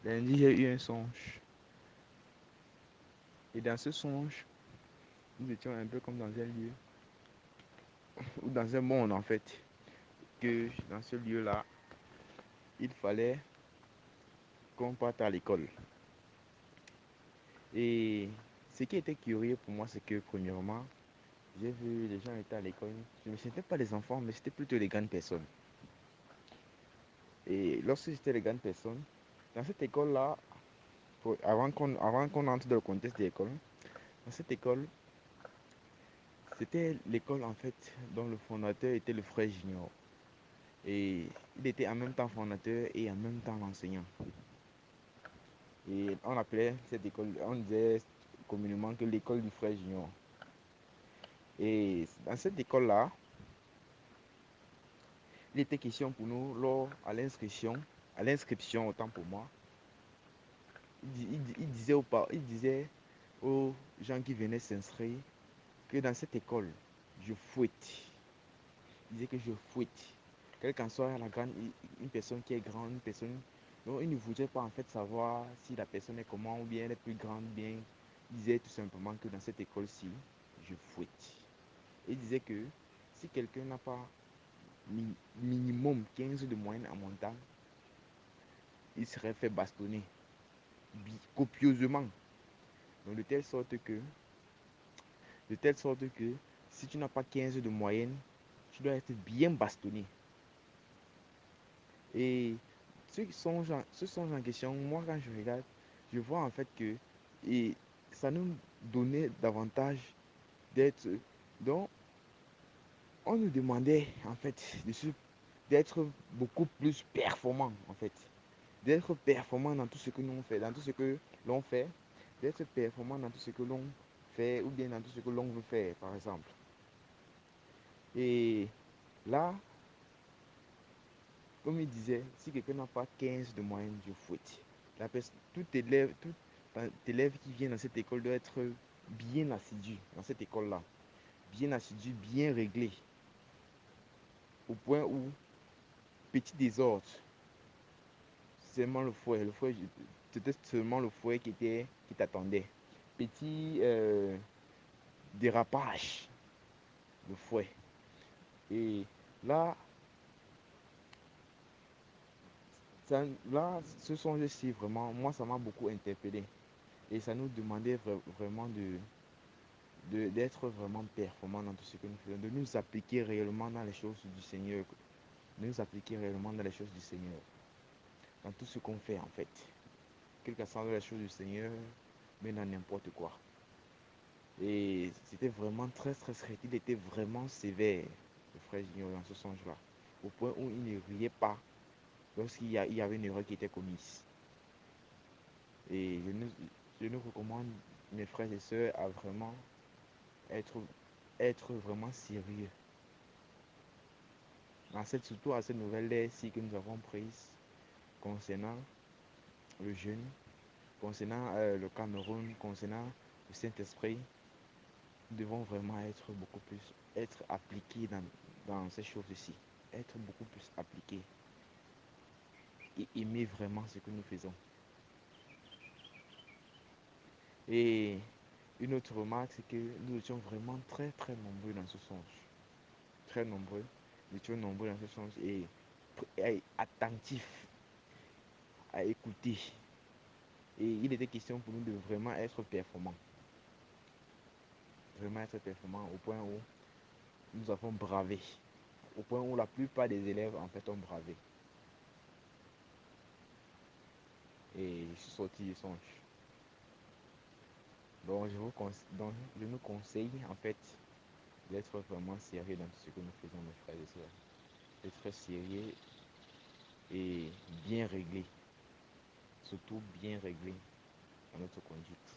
Lundi, j'ai eu un songe. Et dans ce songe, nous étions un peu comme dans un lieu, ou dans un monde en fait, que dans ce lieu-là, il fallait qu'on parte à l'école. Et ce qui était curieux pour moi, c'est que premièrement, j'ai vu les gens étaient à l'école. Je ne sentais pas les enfants, mais c'était plutôt les grandes personnes. Et lorsque c'était les grandes personnes, dans cette école-là, avant qu'on entre dans le contexte de l'école, dans cette école, c'était l'école en fait dont le fondateur était le frère Junior. Et il était en même temps fondateur et en même temps enseignant. Et on appelait cette école, on disait communément que l'école du frère Junior. Et dans cette école-là, il était question pour nous, lors à l'inscription autant pour moi, il disait aux gens qui venaient s'inscrire que dans cette école, je fouette. Il disait que je fouette. Quelle qu'en soit une personne qui est grande, une personne. Donc il ne voulait pas en fait savoir si la personne est comment ou bien elle est plus grande, bien. Il disait tout simplement que dans cette école-ci, je fouette. Il disait que si quelqu'un n'a pas minimum 15 de moyenne en montant, il serait fait bastonner copieusement. Donc de telle sorte que si tu n'as pas 15 de moyenne, tu dois être bien bastonné. Et ce songe en question, moi quand je regarde, je vois en fait que et ça nous donnait davantage d'être. Donc on nous demandait en fait d'être beaucoup plus performant en fait. D'être performant dans tout ce que l'on fait, dans tout ce que l'on fait, d'être performant dans tout ce que l'on fait ou bien dans tout ce que l'on veut faire par exemple. Et là, comme il disait, si quelqu'un n'a pas 15 de moyenne, je fouette. Tout élève qui vient dans cette école doit être bien assidu dans cette école-là. Bien assidu, bien réglé. Au point où, petit désordre, seulement le fouet, c'était seulement le fouet qui t'attendait. Petit dérapage, le fouet. Et là, là, ce songe-ci, vraiment, moi, ça m'a beaucoup interpellé. Et ça nous demandait vraiment d'être vraiment performant dans tout ce que nous faisons, de nous appliquer réellement dans les choses du Seigneur, de nous appliquer réellement dans les choses du Seigneur, dans tout ce qu'on fait en fait, quelles que soient les choses du Seigneur, mais dans n'importe quoi. Et c'était vraiment très très strict, il était vraiment sévère, le frère Junior, dans ce songe-là, au point où il ne riait pas lorsqu'il y avait une erreur qui était commise. Et je nous recommande, mes frères et sœurs, à vraiment être, être vraiment sérieux surtout à cette nouvelle-ci que nous avons prise concernant le jeûne, concernant le Cameroun, concernant le Saint-Esprit. Nous devons vraiment être appliqués dans ces choses-ci, être beaucoup plus appliqués et aimer vraiment ce que nous faisons. Et une autre remarque, c'est que nous étions vraiment très très nombreux dans ce songe. Très nombreux. Nous étions nombreux dans ce songe et attentifs à écouter. Et il était question pour nous de vraiment être performants. Vraiment être performants au point où nous avons bravé. Au point où la plupart des élèves en fait ont bravé. Et je suis sorti du songe. Donc je nous conseille en fait d'être vraiment sérieux dans tout ce que nous faisons, mes frères et sœurs. D'être sérieux et bien réglé. Surtout bien réglé dans notre conduite.